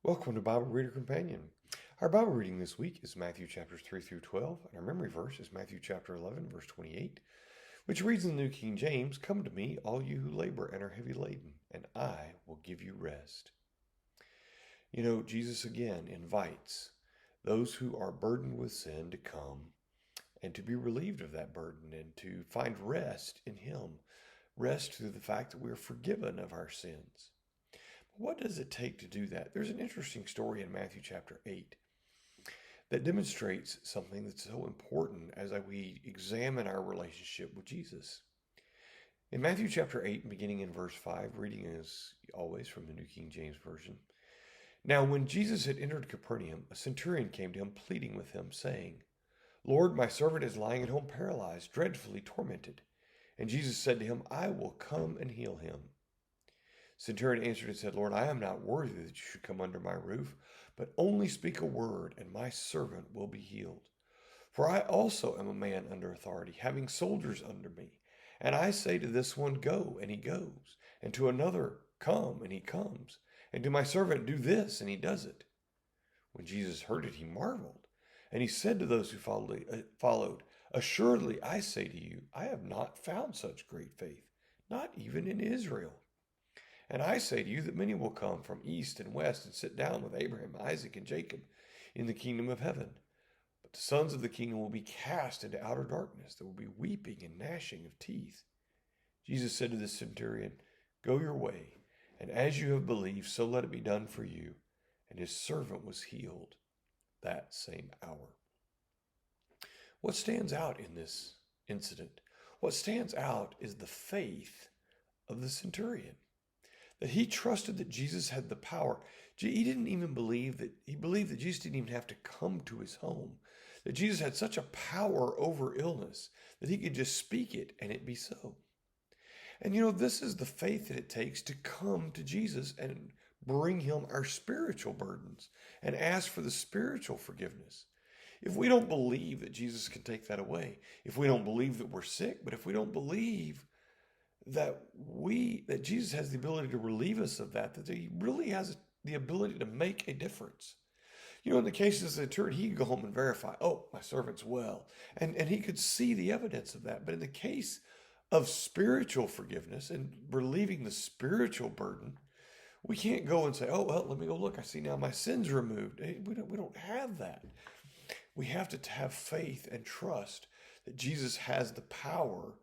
Welcome to Bible Reader Companion. Our Bible reading this week is Matthew chapters 3 through 12, and our memory verse is Matthew chapter 11, verse 28, which reads in the New King James, "Come to me, all you who labor and are heavy laden, and I will give you rest." You know, Jesus again invites those who are burdened with sin to come and to be relieved of that burden and to find rest in Him. Rest through the fact that we are forgiven of our sins. What does it take to do that? There's an interesting story in Matthew chapter 8 that demonstrates something that's so important as we examine our relationship with Jesus. In Matthew chapter 8, beginning in verse 5, reading as always from the New King James Version. Now, when Jesus had entered Capernaum, a centurion came to him, pleading with him, saying, "Lord, my servant is lying at home paralyzed, dreadfully tormented." And Jesus said to him, "I will come and heal him." Centurion answered and said, "Lord, I am not worthy that you should come under my roof, but only speak a word, and my servant will be healed. For I also am a man under authority, having soldiers under me. And I say to this one, 'Go,' and he goes, and to another, 'Come,' and he comes, and to my servant, 'Do this,' and he does it." When Jesus heard it, he marveled, and he said to those who followed, "Assuredly, I say to you, I have not found such great faith, not even in Israel. And I say to you that many will come from east and west and sit down with Abraham, Isaac, and Jacob in the kingdom of heaven. But the sons of the kingdom will be cast into outer darkness. There will be weeping and gnashing of teeth." Jesus said to the centurion, "Go your way, and as you have believed, so let it be done for you." And his servant was healed that same hour. What stands out in this incident? What stands out is the faith of the centurion. That he trusted that Jesus had the power. He didn't even believe that, he believed that Jesus didn't even have to come to his home. That Jesus had such a power over illness that he could just speak it and it be so. And you know, this is the faith that it takes to come to Jesus and bring him our spiritual burdens and ask for the spiritual forgiveness. If we don't believe that Jesus can take that away, if we don't believe that we're sick, but if we don't believe that Jesus has the ability to relieve us of that he really has the ability to make a difference. You know, in the case of the centurion, he could go home and verify, "Oh, my servant's well." And he could see the evidence of that. But in the case of spiritual forgiveness and relieving the spiritual burden, we can't go and say, "Oh, well, let me go look. I see now my sin's removed." We don't have that. We have to have faith and trust that Jesus has the power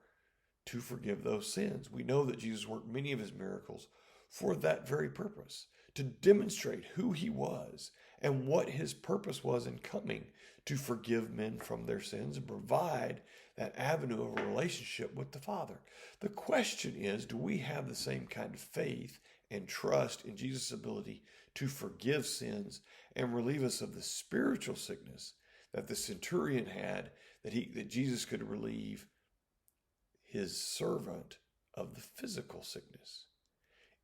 to forgive those sins. We know that Jesus worked many of his miracles for that very purpose, to demonstrate who he was and what his purpose was in coming to forgive men from their sins and provide that avenue of a relationship with the Father. The question is, do we have the same kind of faith and trust in Jesus' ability to forgive sins and relieve us of the spiritual sickness that the centurion had, that Jesus could relieve his servant of the physical sickness?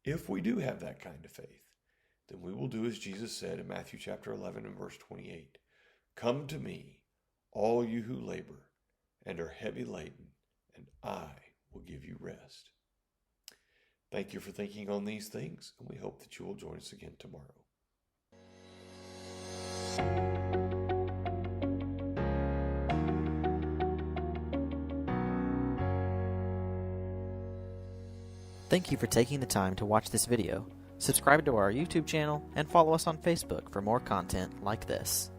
If we do have that kind of faith, then we will do as Jesus said in Matthew chapter 11 and verse 28. "Come to me, all you who labor and are heavy laden, and I will give you rest." Thank you for thinking on these things, and we hope that you will join us again tomorrow. Thank you for taking the time to watch this video. Subscribe to our YouTube channel and follow us on Facebook for more content like this.